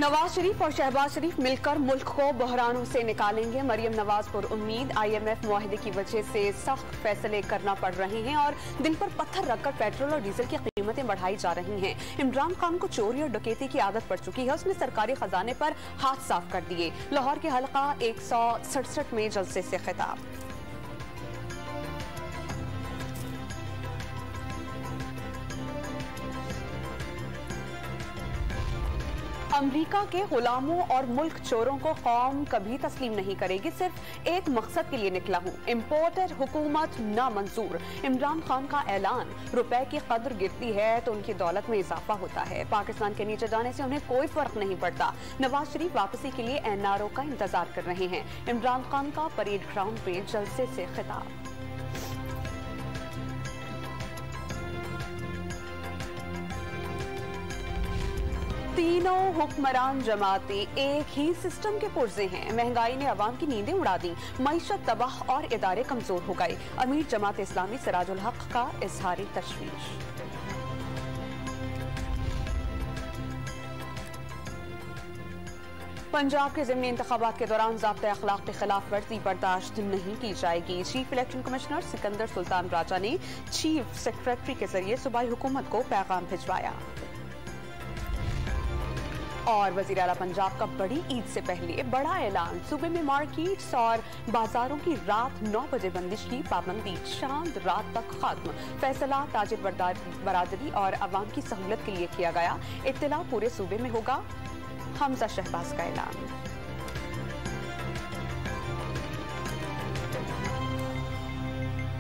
नवाज शरीफ और शहबाज शरीफ मिलकर मुल्क को बहरानों से निकालेंगे। मरियम नवाज पर उम्मीद। IMF मुआहदे की वजह से सख्त फैसले करना पड़ रहे हैं और दिल पर पत्थर रखकर पेट्रोल और डीजल की कीमतें बढ़ाई जा रही हैं। इमरान खान को चोरी और डकैती की आदत पड़ चुकी है। उसने सरकारी खजाने पर हाथ साफ कर दिए। लाहौर के हल्का 167 में जलसे से खिताब। अमेरिका के गुलामों और मुल्क चोरों को कौम कभी तस्लीम नहीं करेगी। सिर्फ एक मकसद के लिए निकला हूं, इम्पोर्टेड हुकूमत ना मंजूर। इमरान खान का ऐलान। रुपए की कदर गिरती है तो उनकी दौलत में इजाफा होता है। पाकिस्तान के नीचे जाने से उन्हें कोई फर्क नहीं पड़ता। नवाज शरीफ वापसी के लिए NRO का इंतजार कर रहे हैं। इमरान खान का परेड ग्राउंड पे जलसे से खिताब। तीनों हुक्मरान जमातें एक ही सिस्टम के पुर्जे हैं। महंगाई ने अवाम की नींदें उड़ा दी, मईशत तबाह और इदारे कमजोर हो गए। अमीर जमात इस्लामी सिराजुल हक का इजहारी तशवीश। पंजाब के ज़िमनी इंतखाबात के दौरान ज़ाब्ता अखलाक की खिलाफ वर्जी बर्दाश्त नहीं की जाएगी। Chief election commissioner Sikandar Sultan Raja ने चीफ सेक्रेटरी के जरिए सूबाई हुकूमत को पैगाम भिजवाया। और वज़ीर आला पंजाब का बड़ी ईद से पहले बड़ा ऐलान। सूबे में मार्केट्स और बाजारों की रात 9 बजे बंदिश की पाबंदी चांद रात तक खत्म। फैसला ताजिर बरादरी और अवाम की सहूलत के लिए किया गया। इत्तला पूरे सूबे में होगा। हमजा शहबाज का ऐलान।